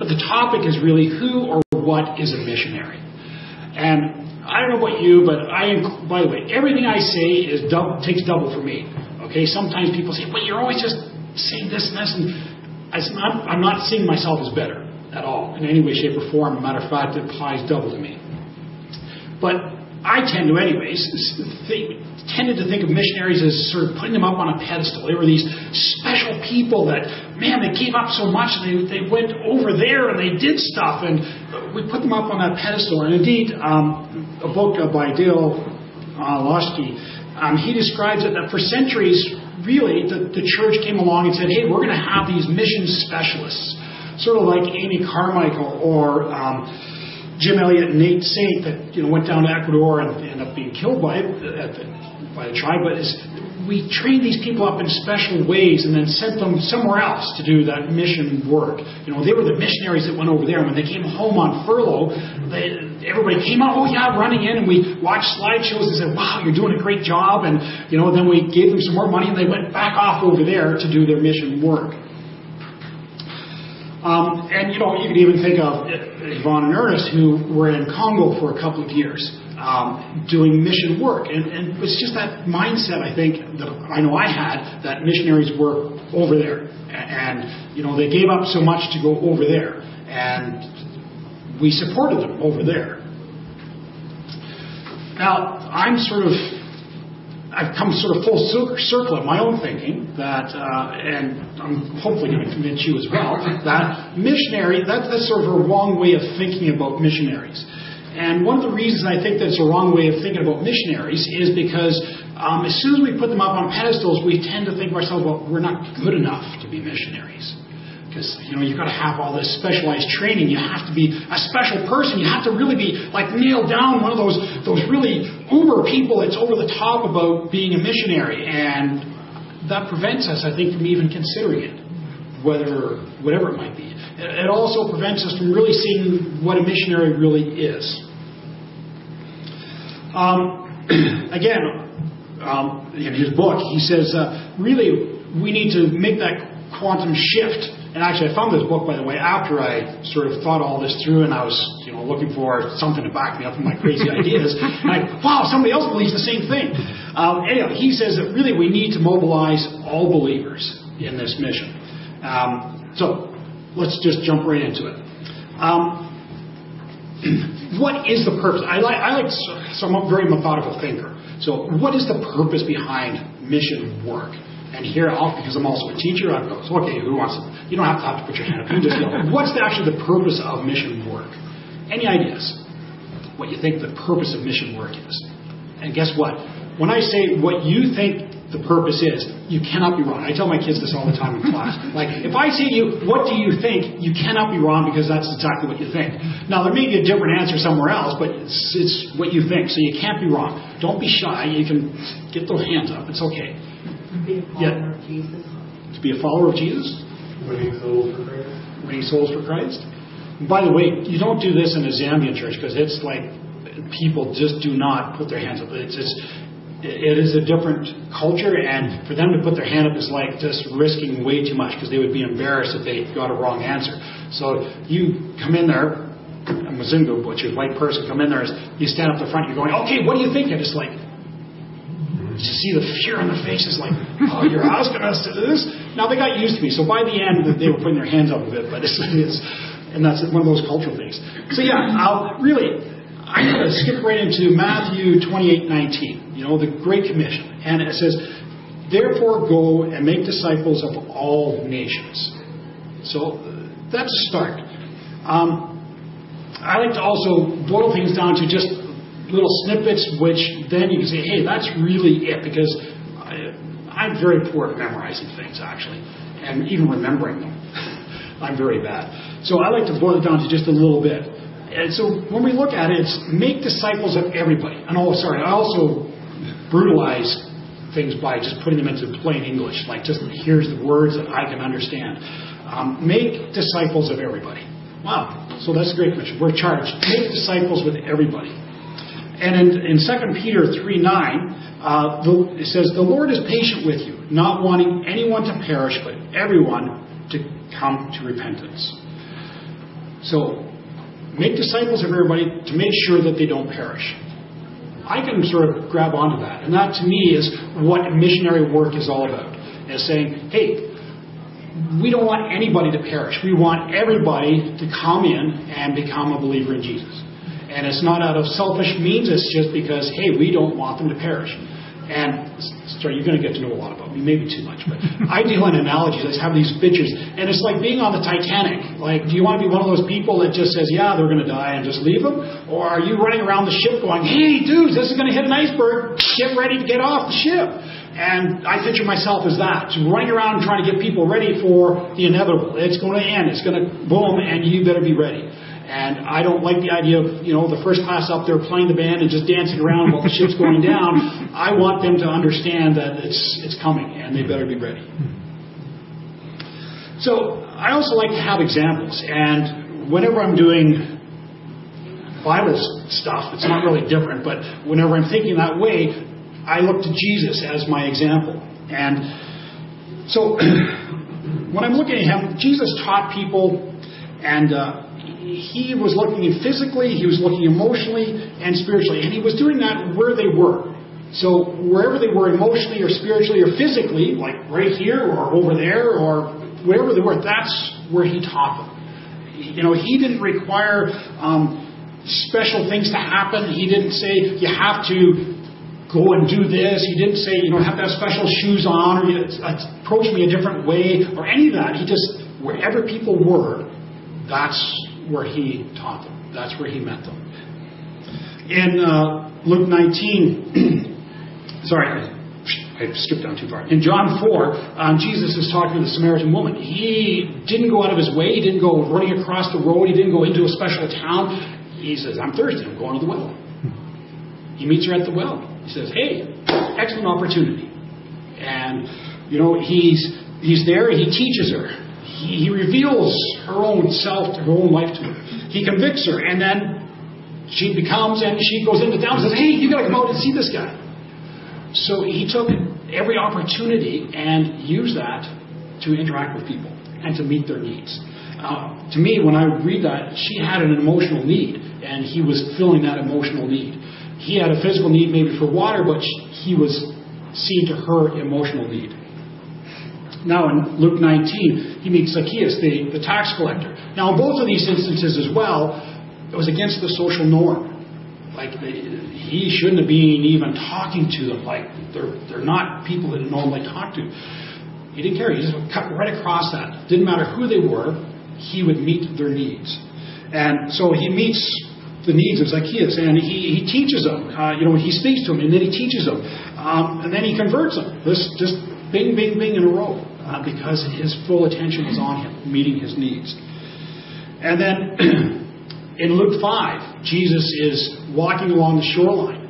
but the topic is really who or what is a missionary. And I don't know about you, but by the way, everything I say takes double for me. Okay, sometimes people say, well, you're always just saying this and this, and I'm not seeing myself as better at all, in any way, shape, or form. As a matter of fact, it applies double to me. But I tend to, anyways, tended to think of missionaries as sort of putting them up on a pedestal. They were these special people that, man, they gave up so much. They went over there and they did stuff, and we put them up on that pedestal. And indeed, a book by Dale Loschke, he describes it that for centuries, really, the church came along and said, hey, we're going to have these mission specialists, sort of like Amy Carmichael or Jim Elliot and Nate Saint that went down to Ecuador and ended up being killed by the tribe. But we trained these people up in special ways and then sent them somewhere else to do that mission work. They were the missionaries that went over there. And when they came home on furlough, everybody came out, running in, and we watched slideshows and said, wow, you're doing a great job. And then we gave them some more money and they went back off over there to do their mission work. And you could even think of Yvonne and Ernest, who were in Congo for a couple of years doing mission work. And it was just that mindset, I think, that I know I had, that missionaries were over there. And, they gave up so much to go over there. And we supported them over there. Now, I've come sort of full circle of my own thinking that, and I'm hopefully going to convince you as well, that missionary, that's sort of a wrong way of thinking about missionaries. And one of the reasons I think that's a wrong way of thinking about missionaries is because as soon as we put them up on pedestals, we tend to think to ourselves, well, we're not good enough to be missionaries. Because, you've got to have all this specialized training. You have to be a special person. You have to really be, nailed down, one of those really uber people that's over the top about being a missionary. And that prevents us, I think, from even considering it, whatever it might be. It also prevents us from really seeing what a missionary really is. Again, in his book, he says, really, we need to make that quantum shift. And actually, I found this book, by the way, after I sort of thought all this through, and I was, looking for something to back me up in my crazy ideas. And wow, somebody else believes the same thing. Anyhow, he says that really we need to mobilize all believers in this mission. So let's just jump right into it. What is the purpose? So I'm a very methodical thinker. So what is the purpose behind mission work? And here, because I'm also a teacher, I go, so okay, who wants to? You don't have to put your hand up. You just go, what's actually the purpose of mission work? Any ideas? What you think the purpose of mission work is? And guess what? When I say what you think the purpose is, you cannot be wrong. I tell my kids this all the time in class. If I say to you, what do you think? You cannot be wrong because that's exactly what you think. Now, there may be a different answer somewhere else, but it's what you think, so you can't be wrong. Don't be shy. You can get those hands up. It's okay. Be a follower of Jesus. To be a follower of Jesus? Winning souls for Christ. Winning souls for Christ. And by the way, you don't do this in a Zambian church because it's like people just do not put their hands up. It is a different culture, and for them to put their hand up is like just risking way too much because they would be embarrassed if they got a wrong answer. So you come in there, a Mzungu, which is a white person, come in there, you stand up the front, you're going, okay, what do you think? And it's like, you see the fear on their faces, like, oh, you're asking us to do this? Now, they got used to me, so by the end, they were putting their hands up a bit, but and that's one of those cultural things. So yeah, I'm going to skip right into Matthew 28:19, the Great Commission. And it says, therefore go and make disciples of all nations. So that's a start. I like to also boil things down to just little snippets, which then you can say, hey, that's really it, because I'm very poor at memorizing things, actually, and even remembering them. I'm very bad. So I like to boil it down to just a little bit. And so when we look at it, it's make disciples of everybody. And I also brutalize things by just putting them into plain English, like just here's the words that I can understand. Make disciples of everybody. Wow. So that's a great commission. We're charged. Make disciples with everybody. And in 2 Peter 3:9, it says, the Lord is patient with you, not wanting anyone to perish, but everyone to come to repentance. So, make disciples of everybody to make sure that they don't perish. I can sort of grab onto that. And that, to me, is what missionary work is all about. Is saying, hey, we don't want anybody to perish. We want everybody to come in and become a believer in Jesus. And it's not out of selfish means. It's just because, hey, we don't want them to perish. And, sorry, you're going to get to know a lot about me, maybe too much, but I deal in analogies. I have these pictures, and it's like being on the Titanic. Like, do you want to be one of those people that just says, yeah, they're going to die and just leave them? Or are you running around the ship going, hey, dudes, this is going to hit an iceberg. Get ready to get off the ship. And I picture myself as that, running around trying to get people ready for the inevitable. It's going to end. It's going to boom, and you better be ready. And I don't like the idea of, the first class up there playing the band and just dancing around while the ship's going down. I want them to understand that it's coming, and they better be ready. So I also like to have examples. And whenever I'm doing Bible stuff, it's not really different, but whenever I'm thinking that way, I look to Jesus as my example. And so when I'm looking at him, Jesus taught people, and he was looking physically, he was looking emotionally and spiritually, and he was doing that where they were. So wherever they were emotionally or spiritually or physically, like right here or over there or wherever they were, that's where he taught them. He didn't require special things to happen. He didn't say you have to go and do this. He didn't say have to have special shoes on or you approach me a different way or any of that. He just, wherever people were, that's where he taught them. That's where he met them. In Luke 19, sorry, I skipped down too far. In John 4, Jesus is talking to the Samaritan woman. He didn't go out of his way. He didn't go running across the road. He didn't go into a special town. He says, I'm thirsty. I'm going to the well. He meets her at the well. He says, hey, excellent opportunity. And, he's there and he teaches her. He reveals her own self, her own life to her. He convicts her, and then she goes into town and says, hey, you got to come out and see this guy. So he took every opportunity and used that to interact with people and to meet their needs. To me, when I read that, she had an emotional need, and he was filling that emotional need. He had a physical need maybe for water, but he was seeing to her emotional need. Now in Luke 19, he meets Zacchaeus, the tax collector. Now in both of these instances as well, it was against the social norm. Like he shouldn't have been even talking to them. Like they're not people that normally talk to. He didn't care. He just cut right across that. Didn't matter who they were. He would meet their needs. And so he meets the needs of Zacchaeus, and he teaches them. He speaks to them, and then he teaches them, and then he converts them. This just bing, bing, bing in a row. Because his full attention was on him, meeting his needs. And then in Luke 5, Jesus is walking along the shoreline.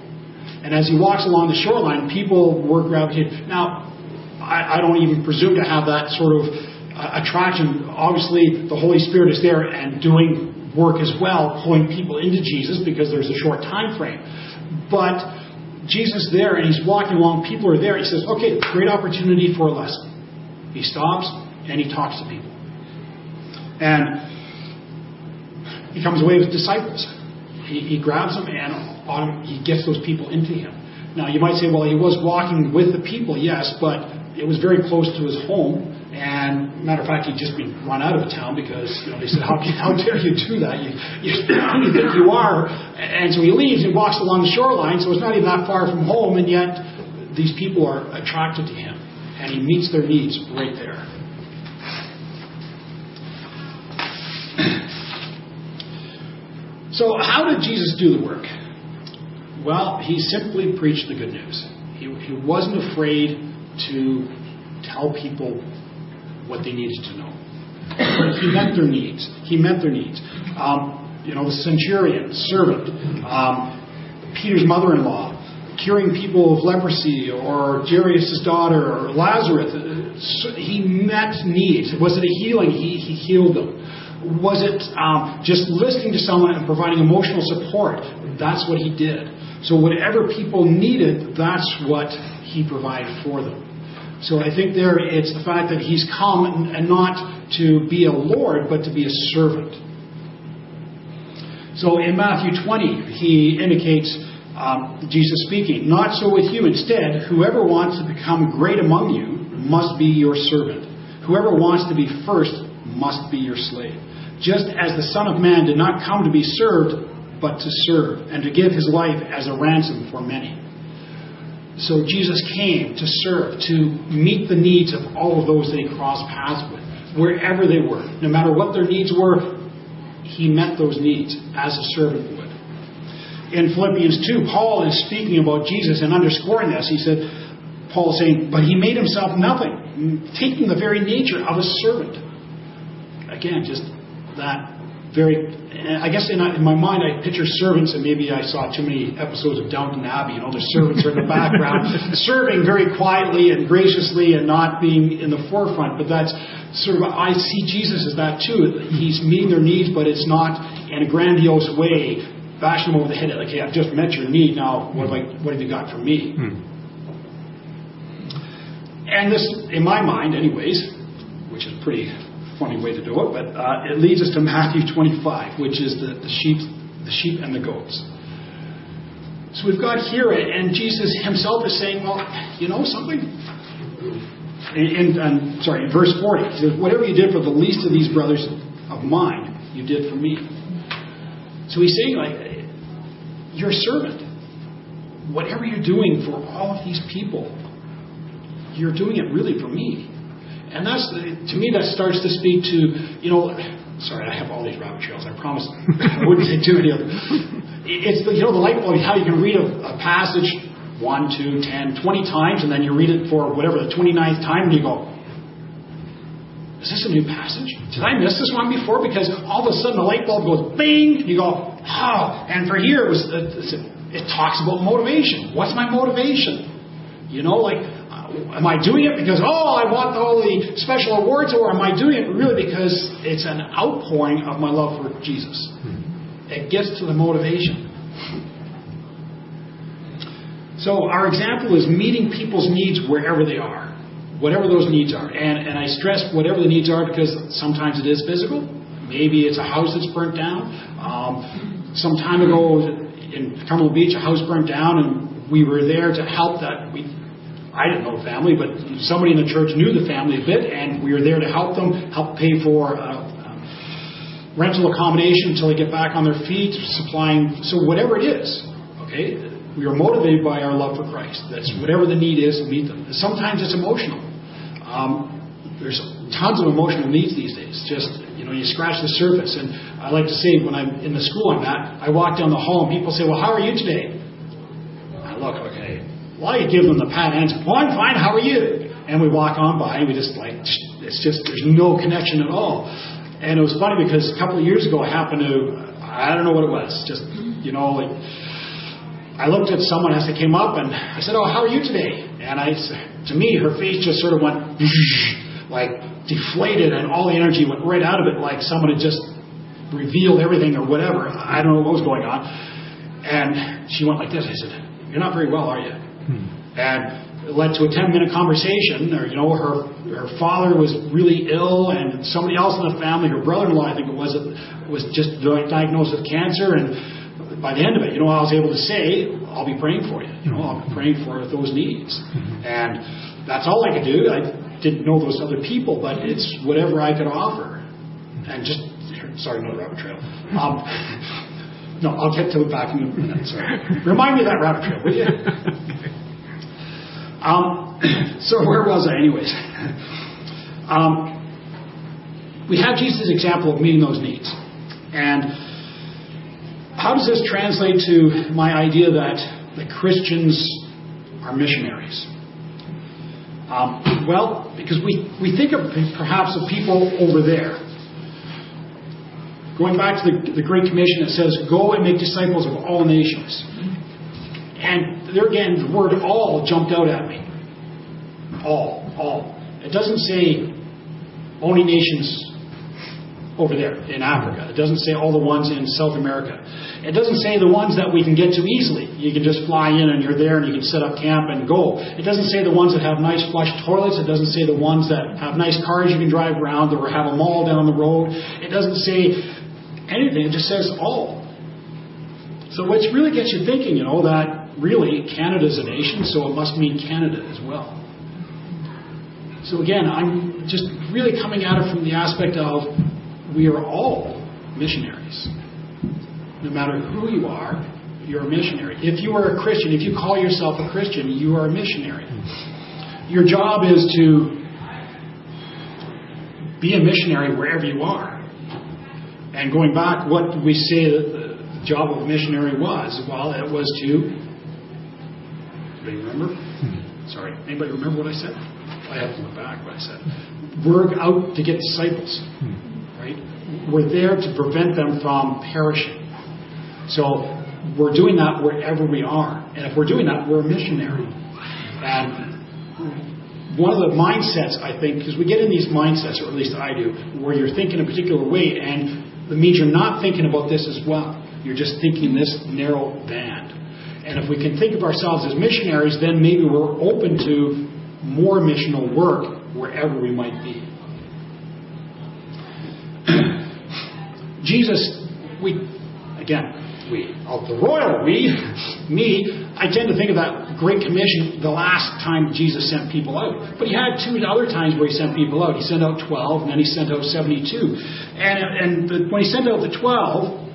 And as he walks along the shoreline, people were gravitated. Now, I don't even presume to have that sort of attraction. Obviously, the Holy Spirit is there and doing work as well, pulling people into Jesus because there's a short time frame. But Jesus is there and he's walking along, people are there. He says, okay, great opportunity for a lesson. He stops and he talks to people. And he comes away with disciples. He grabs them and he gets those people into him. Now you might say, well, he was walking with the people, yes, but it was very close to his home. And matter of fact, he'd just been run out of town because they said, how dare you do that? You think you are. And so he leaves and walks along the shoreline, so it's not even that far from home, and yet these people are attracted to him. And he meets their needs right there. So how did Jesus do the work? Well, he simply preached the good news. He wasn't afraid to tell people what they needed to know. But he met their needs. The centurion, servant, Peter's mother-in-law, curing people of leprosy, or Jairus' daughter, or Lazarus. He met needs. Was it a healing? He healed them. Was it just listening to someone and providing emotional support? That's what he did. So whatever people needed, that's what he provided for them. So I think there it's the fact that he's come and not to be a Lord, but to be a servant. So in Matthew 20, he indicates, Jesus speaking, "Not so with you. Instead, whoever wants to become great among you must be your servant. Whoever wants to be first must be your slave. Just as the Son of Man did not come to be served, but to serve, and to give his life as a ransom for many." So Jesus came to serve, to meet the needs of all of those that he crossed paths with, wherever they were. No matter what their needs were, he met those needs as a servant would. In Philippians 2, Paul is speaking about Jesus and underscoring this. He said, Paul is saying, "But he made himself nothing, taking the very nature of a servant." Again, just that very... I guess in my mind I picture servants, and maybe I saw too many episodes of Downton Abbey. You know, the servants are in the background, serving very quietly and graciously and not being in the forefront. But that's sort of, I see Jesus as that too. He's meeting their needs, but it's not in a grandiose way, bashing them over the head. Like, "Hey, I've just met your need. Now, what have you got for me?" And this, in my mind, anyways, which is pretty funny way to do it, but it leads us to Matthew 25, which is the sheep and the goats. So we've got here, and Jesus himself is saying, well, you know something? In verse 40, he says, "Whatever you did for the least of these brothers of mine, you did for me." So he's saying, like, you're a servant. Whatever you're doing for all of these people, you're doing it really for me. And that's, to me, that starts to speak to, you know, sorry, I have all these rabbit trails, I promise I wouldn't say too many of them. It's the, you know, the light bulb, how you can read a passage 1, 2, 10, 20 times, and then you read it for whatever, the 29th time, and you go, is this a new passage? Did I miss this one before? Because all of a sudden the light bulb goes bing, and you go, oh, and for here it talks about motivation. What's my motivation? You know, like, am I doing it because, I want all the special awards, or am I doing it really because it's an outpouring of my love for Jesus? It gets to the motivation. So our example is meeting people's needs wherever they are, whatever those needs are. And I stress whatever the needs are because sometimes it is physical. Maybe it's a house that's burnt down. Some time ago in Carmel Beach, a house burnt down, and we were there to help that. I didn't know the family, but somebody in the church knew the family a bit, and we were there to help them, help pay for rental accommodation until they get back on their feet, supplying. So whatever it is, okay, we are motivated by our love for Christ. That's whatever the need is to meet them. Sometimes it's emotional. There's tons of emotional needs these days. Just, you know, you scratch the surface. And I like to say, when I'm in the school I'm at, I walk down the hall and people say, "Well, how are you today?" I look, okay. Well, you give them the pat answer. "Well, I'm fine. How are you?" And we walk on by, and we just like, it's just, there's no connection at all. And it was funny because a couple of years ago, I happened to, I don't know what it was, just, you know, like, I looked at someone as they came up, and I said, "Oh, how are you today?" And to me, her face just sort of went, like, deflated, and all the energy went right out of it, like someone had just revealed everything or whatever. I don't know what was going on. And she went like this. I said, "You're not very well, are you?" And it led to a 10-minute conversation. Or, you know, her father was really ill, and somebody else in the family, her brother-in-law, I think it was just diagnosed with cancer. And by the end of it, you know, I was able to say, "I'll be praying for you. You know, I'll be praying for those needs." And that's all I could do. I didn't know those other people, but it's whatever I could offer. And just, sorry, no rabbit trail. No, I'll get to it back in a minute. Sorry. Remind me of that rabbit trail, will you? So where was I anyways? We have Jesus' example of meeting those needs. And how does this translate to my idea that the Christians are missionaries? Well, because we think of perhaps of people over there. Going back to the Great Commission, it says, "Go and make disciples of all nations." And there again, the word "all" jumped out at me. All. It doesn't say only nations over there in Africa. It doesn't say all the ones in South America. It doesn't say the ones that we can get to easily. You can just fly in and you're there and you can set up camp and go. It doesn't say the ones that have nice flush toilets. It doesn't say the ones that have nice cars you can drive around or have a mall down the road. It doesn't say anything. It just says all. So which really gets you thinking, that really Canada's a nation, so it must mean Canada as well. So again, I'm just really coming at it from the aspect of we are all missionaries. No matter who you are, you're a missionary. If you are a Christian, if you call yourself a Christian, you are a missionary. Your job is to be a missionary wherever you are. And going back, what did we say that the job of a missionary was? Well, it was to... Anybody remember? Sorry, anybody remember what I said? I have to look back what I said. We're out to get disciples, right? We're there to prevent them from perishing. So we're doing that wherever we are. And if we're doing that, we're a missionary. And one of the mindsets, I think, because we get in these mindsets, or at least I do, where you're thinking a particular way, and it means you're not thinking about this as well. You're just thinking this narrow band. And if we can think of ourselves as missionaries, then maybe we're open to more missional work wherever we might be. Jesus, I tend to think of that Great Commission the last time Jesus sent people out. But he had 2 other times where he sent people out. He sent out 12, and then he sent out 72. When he sent out the 12,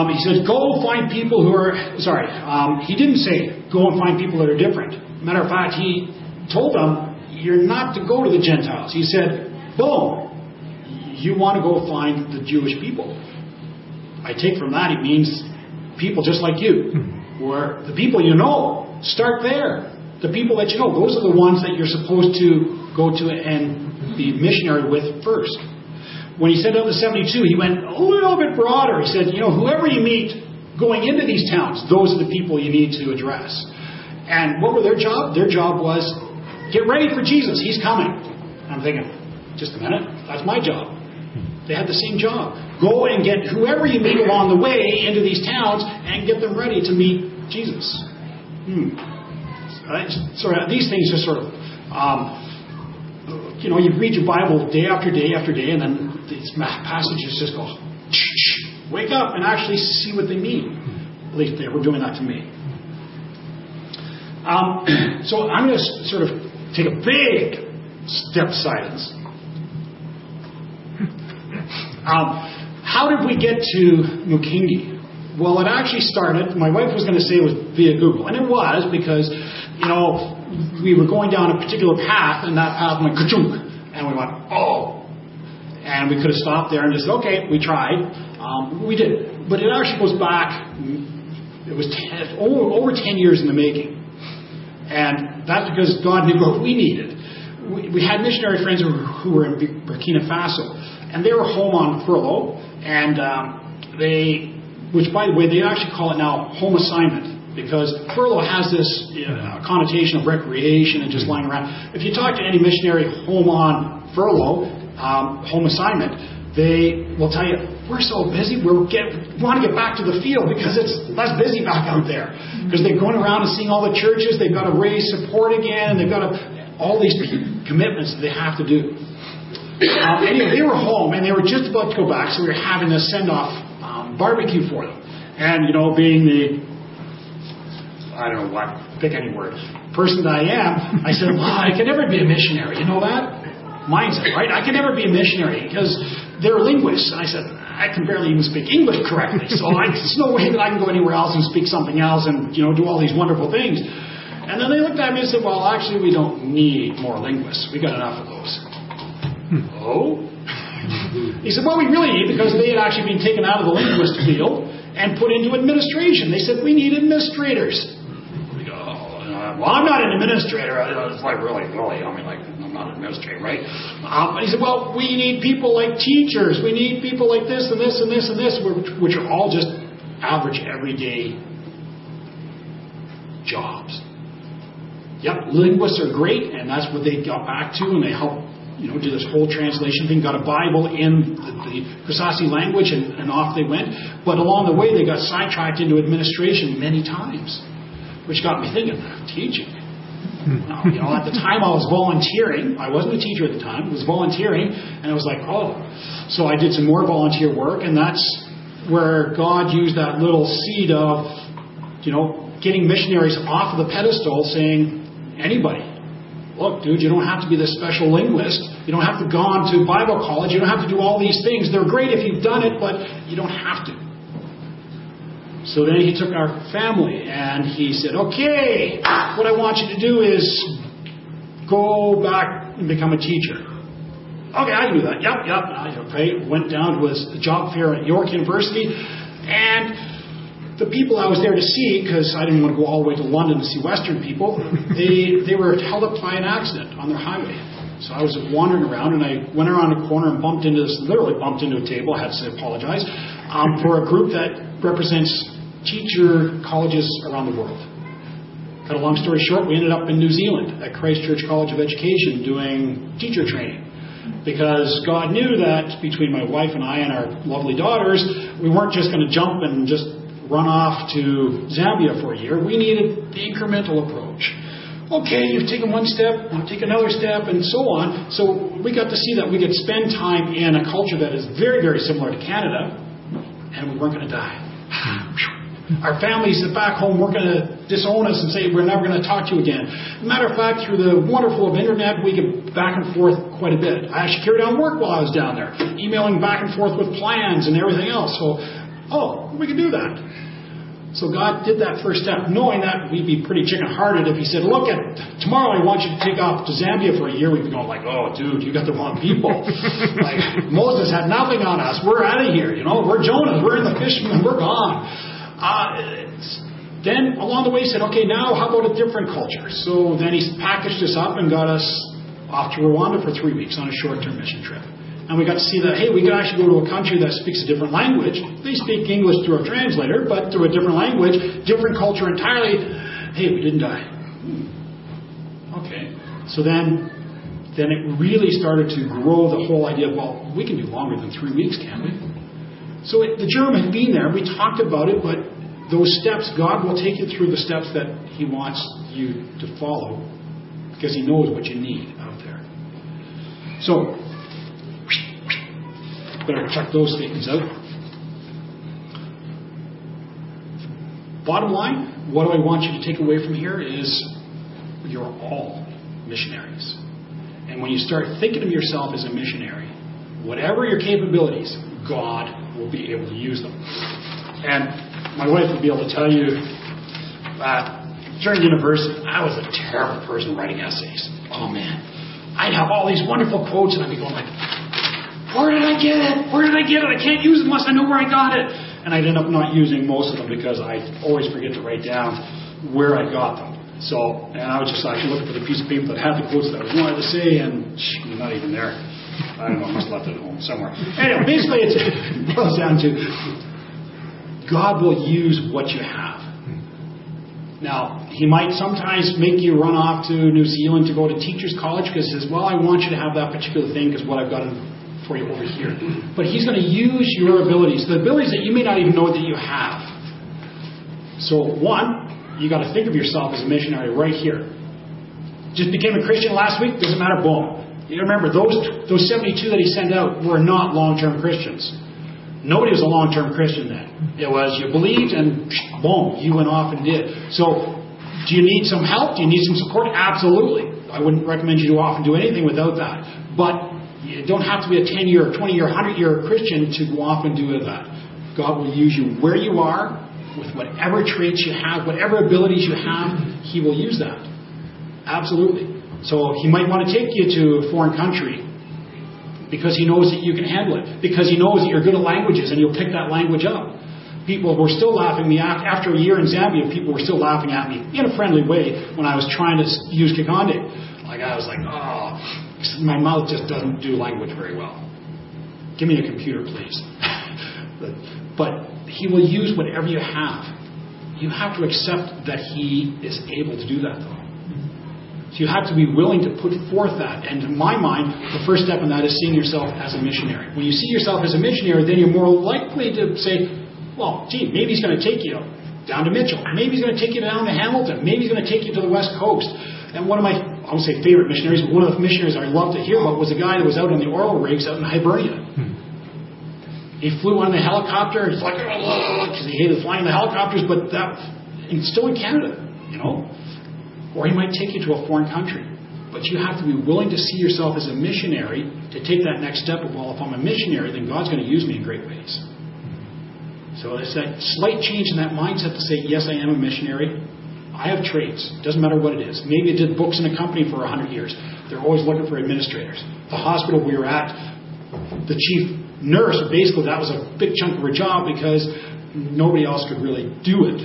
he said, go find people who are... he didn't say, go and find people that are different. Matter of fact, he told them, you're not to go to the Gentiles. He said, boom, you want to go find the Jewish people. I take from that, it means people just like you. Or the people you know, start there. The people that you know, those are the ones that you're supposed to go to and be missionary with first. When he sent out the 72, he went a little bit broader. He said, whoever you meet going into these towns, those are the people you need to address. And what were their job? Their job was, get ready for Jesus. He's coming. I'm thinking, just a minute, that's my job. They had the same job. Go and get whoever you meet along the way into these towns and get them ready to meet Jesus. These things just sort of, you read your Bible day after day after day, and then these passages just go, wake up and actually see what they mean. At least they were doing that to me. So I'm going to sort of take a big step silence. How did we get to Mukinge? Well, it actually started, my wife was going to say it was via Google. And it was because, we were going down a particular path, and that path went ka-chunk. And we went, oh. And we could have stopped there and just said, okay, we tried. We did. But it actually goes back, it was over 10 years in the making. And that's because God knew what we needed. We had missionary friends who were in Burkina Faso. And they were home on furlough. And which by the way, they actually call it now home assignment. Because furlough has this connotation of recreation and just lying around. If you talk to any missionary home on furlough, home assignment, they will tell you, we're so busy, we want to get back to the field because it's less busy back out there. Because they're going around and seeing all the churches, they've got to raise support again, and they've got all these commitments that they have to do. Anyway, they were home, and they were just about to go back, so we were having a send-off barbecue for them. And, being the, I don't know what, pick any word, person that I am, I said, well, I can never be a missionary. You know that? Mindset, right? I can never be a missionary because they're linguists. And I said, I can barely even speak English correctly. So there's no way that I can go anywhere else and speak something else and, do all these wonderful things. And then they looked at me and said, well, actually, we don't need more linguists. We got enough of those. Oh? He said, well, we really need, because they had actually been taken out of the linguist field and put into administration. They said, we need administrators. We go, well, I'm not an administrator. It's like, really, I'm not an administrator, right? But he said, well, we need people like teachers. We need people like this and this and this and this, which are all just average, everyday jobs. Yep, linguists are great, and that's what they got back to, and they helped do this whole translation thing, got a Bible in the Kusasi language, and off they went. But along the way, they got sidetracked into administration many times, which got me thinking, teaching. At the time I was volunteering. I wasn't a teacher at the time. I was volunteering, and I was like, oh. So I did some more volunteer work, and that's where God used that little seed of, getting missionaries off of the pedestal, saying, anybody. Look, dude, you don't have to be this special linguist. You don't have to go on to Bible college. You don't have to do all these things. They're great if you've done it, but you don't have to. So then he took our family and he said, okay, what I want you to do is go back and become a teacher. Okay, I can do that. Yep. I went down to his job fair at York University, and the people I was there to see, because I didn't want to go all the way to London to see Western people, they were held up by an accident on their highway. So I was wandering around, and I went around a corner and literally bumped into a table. I had to apologize, for a group that represents teacher colleges around the world. Cut a long story short, we ended up in New Zealand at Christchurch College of Education doing teacher training. Because God knew that between my wife and I and our lovely daughters, we weren't just going to jump and just run off to Zambia for a year. We needed the incremental approach. Okay, you've taken one step, now take another step, and so on. So we got to see that we could spend time in a culture that is very, very similar to Canada, and we weren't going to die. Our families back home weren't going to disown us and say, we're never going to talk to you again. Matter of fact, through the wonderful of internet, we get back and forth quite a bit. I actually carried on work while I was down there, emailing back and forth with plans and everything else. So, we can do that. So God did that first step, knowing that we'd be pretty chicken-hearted if he said, look, tomorrow I want you to take off to Zambia for a year. We'd be going like, oh, dude, you got the wrong people. Like, Moses had nothing on us. We're out of here. We're Jonah. We're in the fishermen. We're gone. Then along the way he said, okay, now how about a different culture? So then he packaged us up and got us off to Rwanda for 3 weeks on a short-term mission trip. And we got to see that, hey, we could actually go to a country that speaks a different language. They speak English through a translator, but through a different language, different culture entirely. Hey, we didn't die. Okay. So then it really started to grow the whole idea of, well, we can do longer than 3 weeks, can't we? So the germ had been there. We talked about it, but those steps, God will take you through the steps that he wants you to follow because he knows what you need out there. So, better check those statements out. Bottom line, what I want you to take away from here is you're all missionaries. And when you start thinking of yourself as a missionary, whatever your capabilities, God will be able to use them. And my wife would be able to tell you that during university, I was a terrible person writing essays. Oh man. I'd have all these wonderful quotes and I'd be going like, where did I get it? Where did I get it? I can't use it unless I know where I got it. And I'd end up not using most of them because I always forget to write down where I got them. So, and I was just actually looking for the piece of paper that had the quotes that I wanted to say, and not even there. I don't know, I must have left it at home somewhere. Anyway, basically it boils down to God will use what you have. Now, he might sometimes make you run off to New Zealand to go to teacher's college because he says, well, I want you to have that particular thing because what I've got for you over here. But he's going to use your abilities, the abilities that you may not even know that you have. So, one, you got to think of yourself as a missionary right here. Just became a Christian last week, doesn't matter, boom. You remember, those 72 that he sent out were not long-term Christians. Nobody was a long-term Christian then. It was you believed and boom, you went off and did. So, do you need some help? Do you need some support? Absolutely. I wouldn't recommend you to go off and do anything without that. But you don't have to be a 10-year, 20-year, 100-year Christian to go off and do that. God will use you where you are, with whatever traits you have, whatever abilities you have, he will use that. Absolutely. So he might want to take you to a foreign country because he knows that you can handle it, because he knows that you're good at languages and you'll pick that language up. People were still laughing at me after a year in Zambia. People were still laughing at me in a friendly way when I was trying to use Kikonde. Like I was like, oh, my mouth just doesn't do language very well. Give me a computer, please. But he will use whatever you have. You have to accept that he is able to do that, though. So you have to be willing to put forth that. And in my mind, the first step in that is seeing yourself as a missionary. When you see yourself as a missionary, then you're more likely to say, well, gee, maybe he's going to take you down to Mitchell. Maybe he's going to take you down to Hamilton. Maybe he's going to take you to the West Coast. And one of my, I won't say favorite missionaries, but one of the missionaries I love to hear about was a guy that was out on the oil rigs out in Hibernia. He flew on the helicopter. He's like, because he hated flying the helicopters, but and still in Canada, Or he might take you to a foreign country. But you have to be willing to see yourself as a missionary to take that next step of, well, if I'm a missionary, then God's going to use me in great ways. So it's that slight change in that mindset to say, yes, I am a missionary. I have trades. It doesn't matter what it is. Maybe I did books in a company for 100 years. They're always looking for administrators. The hospital we were at, the chief nurse, basically that was a big chunk of her job because nobody else could really do it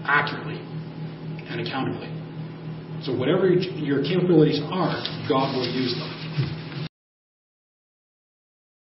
accurately and accountably. So whatever your capabilities are, God will use them.